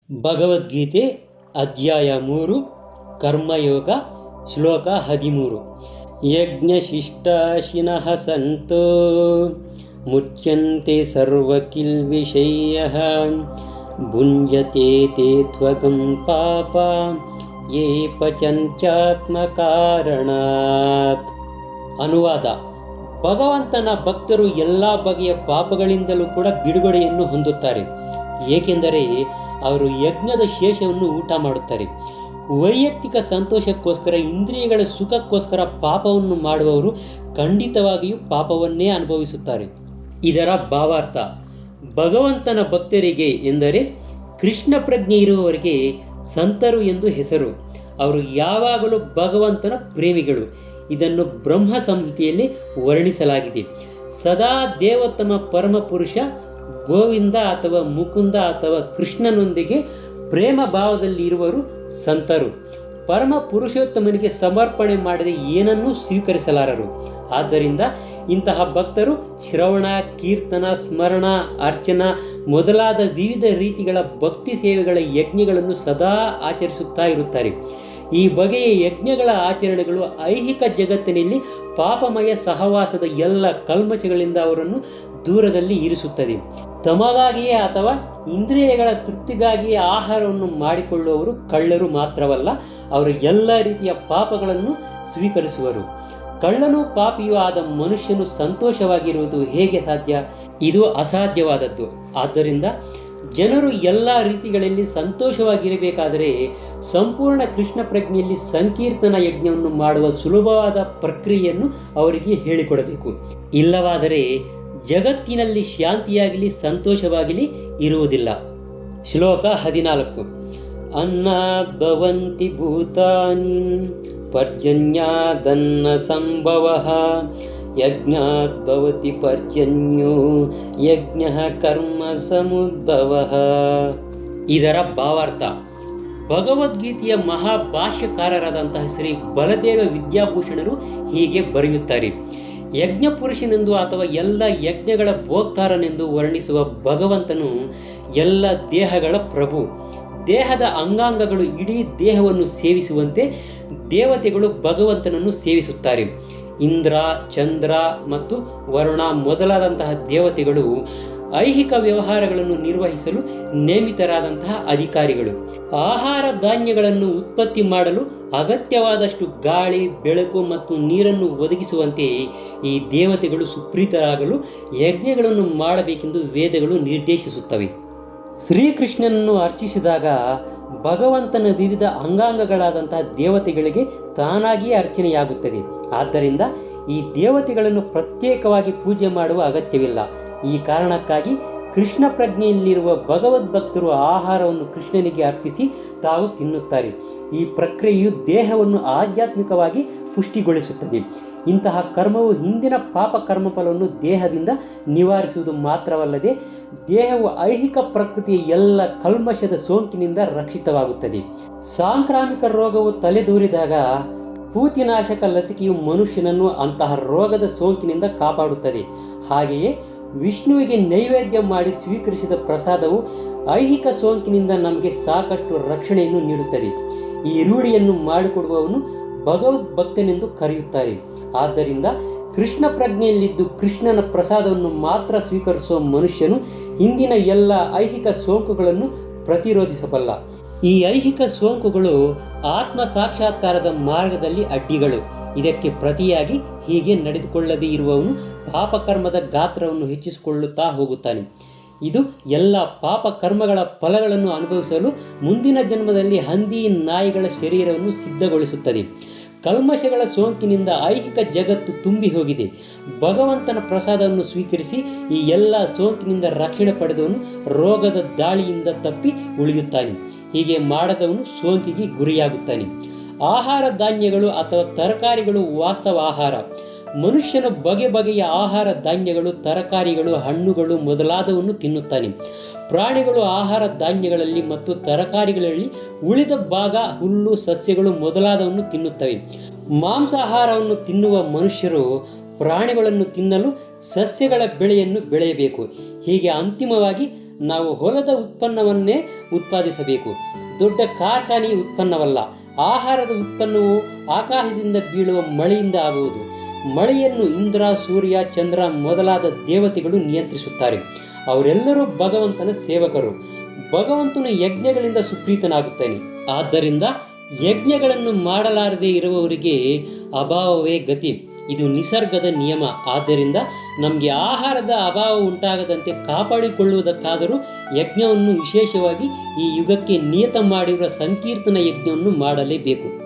ಭಗವದ್ಗೀತೆ ಅಧ್ಯಾಯ 3 ಕರ್ಮಯೋಗ ಶ್ಲೋಕ 13 ಯಜ್ಞಶಿಷ್ಟಾಶಿನಃ ಸಂತೋ ಮುಚ್ಯಂತೆ ಸರ್ವಕಿಲ್ವಿಷಯಃ ಭುಂಜತೆ ತೇ ತ್ವಗಂ ಪಾಪ ಯೇ ಪಚಂತ್ಯಾತ್ಮಕಾರಣಾತ್. ಅನುವಾದ: ಭಗವಂತನ ಭಕ್ತರು ಎಲ್ಲ ಬಗೆಯ ಪಾಪಗಳಿಂದಲೂ ಕೂಡ ಬಿಡುಗಡೆಯನ್ನು ಹೊಂದುತ್ತಾರೆ, ಏಕೆಂದರೆ ಅವರು ಯಜ್ಞದ ಶೇಷವನ್ನು ಊಟ ಮಾಡುತ್ತಾರೆ. ವೈಯಕ್ತಿಕ ಸಂತೋಷಕ್ಕೋಸ್ಕರ, ಇಂದ್ರಿಯಗಳ ಸುಖಕ್ಕೋಸ್ಕರ ಪಾಪವನ್ನು ಮಾಡುವವರು ಖಂಡಿತವಾಗಿಯೂ ಪಾಪವನ್ನೇ ಅನುಭವಿಸುತ್ತಾರೆ. ಇದರ ಭಾವಾರ್ಥ: ಭಗವಂತನ ಭಕ್ತರಿಗೆ ಎಂದರೆ ಕೃಷ್ಣ ಪ್ರಜ್ಞೆ ಇರುವವರಿಗೆ ಸಂತರು ಎಂದು ಹೆಸರು. ಅವರು ಯಾವಾಗಲೂ ಭಗವಂತನ ಪ್ರೇಮಿಗಳು. ಇದನ್ನು ಬ್ರಹ್ಮ ಸಂಹಿತೆಯಲ್ಲಿ ವರ್ಣಿಸಲಾಗಿದೆ. ಸದಾ ದೇವೋತ್ತಮ ಪರಮಪುರುಷ ಗೋವಿಂದ ಅಥವಾ ಮುಕುಂದ ಅಥವಾ ಕೃಷ್ಣನೊಂದಿಗೆ ಪ್ರೇಮ ಭಾವದಲ್ಲಿ ಇರುವರು ಸಂತರು. ಪರಮ ಪುರುಷೋತ್ತಮನಿಗೆ ಸಮರ್ಪಣೆ ಮಾಡದೆ ಏನನ್ನೂ ಸ್ವೀಕರಿಸಲಾರರು. ಆದ್ದರಿಂದ ಇಂತಹ ಭಕ್ತರು ಶ್ರವಣ, ಕೀರ್ತನ, ಸ್ಮರಣ, ಅರ್ಚನ ಮೊದಲಾದ ವಿವಿಧ ರೀತಿಗಳ ಭಕ್ತಿ ಸೇವೆಗಳ ಯಜ್ಞಗಳನ್ನು ಸದಾ ಆಚರಿಸುತ್ತಾ ಇರುತ್ತಾರೆ. ಈ ಬಗೆಯ ಯಜ್ಞಗಳ ಆಚರಣೆಗಳು ಐಹಿಕ ಜಗತ್ತಿನಲ್ಲಿ ಪಾಪಮಯ ಸಹವಾಸದ ಎಲ್ಲ ಕಲ್ಮಶಗಳಿಂದ ಅವರನ್ನು ದೂರದಲ್ಲಿ ಇರಿಸುತ್ತದೆ. ತಮಗಾಗಿಯೇ ಅಥವಾ ಇಂದ್ರಿಯಗಳ ತೃಪ್ತಿಗಾಗಿಯೇ ಆಹಾರವನ್ನು ಮಾಡಿಕೊಳ್ಳುವವರು ಕಳ್ಳರು ಮಾತ್ರವಲ್ಲ, ಅವರು ಎಲ್ಲ ರೀತಿಯ ಪಾಪಗಳನ್ನು ಸ್ವೀಕರಿಸುವರು. ಕಳ್ಳನೂ ಪಾಪಿಯೂ ಆದ ಮನುಷ್ಯನು ಸಂತೋಷವಾಗಿರುವುದು ಹೇಗೆ ಸಾಧ್ಯ? ಇದು ಅಸಾಧ್ಯವಾದದ್ದು. ಆದ್ದರಿಂದ ಜನರು ಎಲ್ಲ ರೀತಿಗಳಲ್ಲಿ ಸಂತೋಷವಾಗಿರಬೇಕಾದರೆ ಸಂಪೂರ್ಣ ಕೃಷ್ಣ ಪ್ರಜ್ಞೆಯಲ್ಲಿ ಸಂಕೀರ್ತನ ಯಜ್ಞವನ್ನು ಮಾಡುವ ಸುಲಭವಾದ ಪ್ರಕ್ರಿಯೆಯನ್ನು ಅವರಿಗೆ ಹೇಳಿಕೊಡಬೇಕು. ಇಲ್ಲವಾದರೆ ಜಗತ್ತಿನಲ್ಲಿ ಶಾಂತಿಯಾಗಲಿ ಸಂತೋಷವಾಗಲಿ ಇರುವುದಿಲ್ಲ. ಶ್ಲೋಕ 14. ಅನ್ನಾದ್ ಭವಂತಿ ಭೂತಾನಿ ಪರ್ಜನ್ಯಾದನ್ನ ಸಂಭವಃ ಯಜ್ಞಾತ್ ಭವತಿ ಪರ್ಜನ್ಯೋ ಯಜ್ಞಃ ಕರ್ಮ ಸಮುದ್ಭವಃ. ಇದರ ಭಾವಾರ್ಥ: ಭಗವದ್ಗೀತೆಯ ಮಹಾಭಾಷ್ಯಕಾರರಾದಂತಹ ಶ್ರೀ ಬಲದೇವ ವಿದ್ಯಾಭೂಷಣರು ಹೀಗೆ ಬರೆಯುತ್ತಾರೆ: ಯಜ್ಞ ಪುರುಷನೆಂದು ಅಥವಾ ಎಲ್ಲ ಯಜ್ಞಗಳ ಭೋಕ್ತಾರನೆಂದು ವರ್ಣಿಸುವ ಭಗವಂತನು ಎಲ್ಲ ದೇಹಗಳ ಪ್ರಭು. ದೇಹದ ಅಂಗಾಂಗಗಳು ಇಡೀ ದೇಹವನ್ನು ಸೇವಿಸುವಂತೆ ದೇವತೆಗಳು ಭಗವಂತನನ್ನು ಸೇವಿಸುತ್ತಾರೆ. ಇಂದ್ರ, ಚಂದ್ರ ಮತ್ತು ವರುಣ ಮೊದಲಾದಂತಹ ದೇವತೆಗಳು ಐಹಿಕ ವ್ಯವಹಾರಗಳನ್ನು ನಿರ್ವಹಿಸಲು ನೇಮಿತರಾದಂತಹ ಅಧಿಕಾರಿಗಳು. ಆಹಾರ ಧಾನ್ಯಗಳನ್ನು ಉತ್ಪತ್ತಿ ಮಾಡಲು ಅಗತ್ಯವಾದಷ್ಟು ಗಾಳಿ, ಬೆಳಕು ಮತ್ತು ನೀರನ್ನು ಒದಗಿಸುವಂತೆ ಈ ದೇವತೆಗಳು ಸುಪ್ರೀತರಾಗಲು ಯಜ್ಞಗಳನ್ನು ಮಾಡಬೇಕೆಂದು ವೇದಗಳು ನಿರ್ದೇಶಿಸುತ್ತವೆ. ಶ್ರೀಕೃಷ್ಣನನ್ನು ಅರ್ಚಿಸಿದಾಗ ಭಗವಂತನ ವಿವಿಧ ಅಂಗಾಂಗಗಳಾದಂತಹ ದೇವತೆಗಳಿಗೆ ತಾನಾಗಿಯೇ ಅರ್ಚನೆಯಾಗುತ್ತದೆ. ಆದ್ದರಿಂದ ಈ ದೇವತೆಗಳನ್ನು ಪ್ರತ್ಯೇಕವಾಗಿ ಪೂಜೆ ಮಾಡುವ ಅಗತ್ಯವಿಲ್ಲ. ಈ ಕಾರಣಕ್ಕಾಗಿ ಕೃಷ್ಣ ಪ್ರಜ್ಞೆಯಲ್ಲಿರುವ ಭಗವದ್ಭಕ್ತರು ಆಹಾರವನ್ನು ಕೃಷ್ಣನಿಗೆ ಅರ್ಪಿಸಿ ತಾವು ತಿನ್ನುತ್ತಾರೆ. ಈ ಪ್ರಕ್ರಿಯೆಯು ದೇಹವನ್ನು ಆಧ್ಯಾತ್ಮಿಕವಾಗಿ ಪುಷ್ಟಿಗೊಳಿಸುತ್ತದೆ. ಇಂತಹ ಕರ್ಮವು ಹಿಂದಿನ ಪಾಪ ಕರ್ಮಫಲವನ್ನು ದೇಹದಿಂದ ನಿವಾರಿಸುವುದು ಮಾತ್ರವಲ್ಲದೆ ದೇಹವು ಐಹಿಕ ಪ್ರಕೃತಿಯ ಎಲ್ಲ ಕಲ್ಮಶದ ಸೋಂಕಿನಿಂದ ರಕ್ಷಿತವಾಗುತ್ತದೆ. ಸಾಂಕ್ರಾಮಿಕ ರೋಗವು ತಲೆದೂರಿದಾಗ ಪೂತಿನಾಶಕ ಲಸಿಕೆಯು ಮನುಷ್ಯನನ್ನು ಅಂತಹ ರೋಗದ ಸೋಂಕಿನಿಂದ ಕಾಪಾಡುತ್ತದೆ. ಹಾಗೆಯೇ ವಿಷ್ಣುವಿಗೆ ನೈವೇದ್ಯ ಮಾಡಿ ಸ್ವೀಕರಿಸಿದ ಪ್ರಸಾದವು ಐಹಿಕ ಸೋಂಕಿನಿಂದ ನಮಗೆ ಸಾಕಷ್ಟು ರಕ್ಷಣೆಯನ್ನು ನೀಡುತ್ತದೆ. ಈ ರೂಢಿಯನ್ನು ಮಾಡಿಕೊಡುವವನು ಭಗವದ್ಭಕ್ತನೆಂದು ಕರೆಯುತ್ತಾರೆ. ಆದ್ದರಿಂದ ಕೃಷ್ಣ ಪ್ರಜ್ಞೆಯಲ್ಲಿದ್ದು ಕೃಷ್ಣನ ಪ್ರಸಾದವನ್ನು ಮಾತ್ರ ಸ್ವೀಕರಿಸುವ ಮನುಷ್ಯನು ಹಿಂದಿನ ಎಲ್ಲ ಐಹಿಕ ಸೋಂಕುಗಳನ್ನು ಪ್ರತಿರೋಧಿಸಬಲ್ಲ. ಈ ಐಹಿಕ ಸೋಂಕುಗಳು ಆತ್ಮ ಸಾಕ್ಷಾತ್ಕಾರದ ಮಾರ್ಗದಲ್ಲಿ ಅಡ್ಡಿಗಳು. ಇದಕ್ಕೆ ಪ್ರತಿಯಾಗಿ ಹೀಗೆ ನಡೆದುಕೊಳ್ಳದೇ ಇರುವವನು ಪಾಪಕರ್ಮದ ಗಾತ್ರವನ್ನು ಹೆಚ್ಚಿಸಿಕೊಳ್ಳುತ್ತಾ ಹೋಗುತ್ತಾನೆ. ಇದು ಎಲ್ಲ ಪಾಪ ಕರ್ಮಗಳ ಫಲಗಳನ್ನು ಅನುಭವಿಸಲು ಮುಂದಿನ ಜನ್ಮದಲ್ಲಿ ಹಂದಿ, ನಾಯಿಗಳ ಶರೀರವನ್ನು ಸಿದ್ಧಗೊಳಿಸುತ್ತದೆ. ಕಲ್ಮಶಗಳ ಸೋಂಕಿನಿಂದ ಐಹಿಕ ಜಗತ್ತು ತುಂಬಿ ಹೋಗಿದೆ. ಭಗವಂತನ ಪ್ರಸಾದವನ್ನು ಸ್ವೀಕರಿಸಿ ಈ ಎಲ್ಲ ಸೋಂಕಿನಿಂದ ರಕ್ಷಣೆ ಪಡೆದವನು ರೋಗದ ದಾಳಿಯಿಂದ ತಪ್ಪಿ ಉಳಿಯುತ್ತಾನೆ. ಹೀಗೆ ಮಾಡದವನು ಸೋಂಕಿಗೆ ಗುರಿಯಾಗುತ್ತಾನೆ. ಆಹಾರ ಧಾನ್ಯಗಳು ಅಥವಾ ತರಕಾರಿಗಳು ವಾಸ್ತವ ಆಹಾರ. ಮನುಷ್ಯನು ಬಗೆ ಬಗೆಯ ಆಹಾರ ಧಾನ್ಯಗಳು, ತರಕಾರಿಗಳು, ಹಣ್ಣುಗಳು ಮೊದಲಾದವನ್ನು ತಿನ್ನುತ್ತಾನೆ. ಪ್ರಾಣಿಗಳು ಆಹಾರ ಧಾನ್ಯಗಳಲ್ಲಿ ಮತ್ತು ತರಕಾರಿಗಳಲ್ಲಿ ಉಳಿದ ಭಾಗ ಹುಲ್ಲು, ಸಸ್ಯಗಳು ಮೊದಲಾದವನ್ನು ತಿನ್ನುತ್ತವೆ. ಮಾಂಸಾಹಾರವನ್ನು ತಿನ್ನುವ ಮನುಷ್ಯರು ಪ್ರಾಣಿಗಳನ್ನು ತಿನ್ನಲು ಸಸ್ಯಗಳ ಬೆಳೆಯನ್ನು ಬೆಳೆಯಬೇಕು. ಹೀಗೆ ಅಂತಿಮವಾಗಿ ನಾವು ಹೊಲದ ಉತ್ಪನ್ನವನ್ನೇ ಉತ್ಪಾದಿಸಬೇಕು. ದೊಡ್ಡ ಕಾರ್ಖಾನೆಯ ಉತ್ಪನ್ನವಲ್ಲ. ಆಹಾರದ ಉತ್ಪನ್ನವು ಆಕಾಶದಿಂದ ಬೀಳುವ ಮಳೆಯಿಂದ ಆಗುವುದು. ಮಳೆಯನ್ನು ಇಂದ್ರ, ಸೂರ್ಯ, ಚಂದ್ರ ಮೊದಲಾದ ದೇವತೆಗಳು ನಿಯಂತ್ರಿಸುತ್ತಾರೆ. ಅವರೆಲ್ಲರೂ ಭಗವಂತನ ಸೇವಕರು. ಭಗವಂತನು ಯಜ್ಞಗಳಿಂದ ಸುಪ್ರೀತನಾಗುತ್ತಾನೆ. ಆದ್ದರಿಂದ ಯಜ್ಞಗಳನ್ನು ಮಾಡಲಾರದೆ ಇರುವವರಿಗೆ ಅಭಾವವೇ ಗತಿ. ಇದು ನಿಸರ್ಗದ ನಿಯಮ. ಆದ್ದರಿಂದ ನಮಗೆ ಆಹಾರದ ಅಭಾವ ಉಂಟಾಗದಂತೆ ಕಾಪಾಡಿಕೊಳ್ಳುವುದಕ್ಕಾದರೂ ಯಜ್ಞವನ್ನು, ವಿಶೇಷವಾಗಿ ಈ ಯುಗಕ್ಕೆ ನಿಯತ ಮಾಡಿರುವ ಸಂಕೀರ್ತನ ಯಜ್ಞವನ್ನು ಮಾಡಲೇಬೇಕು.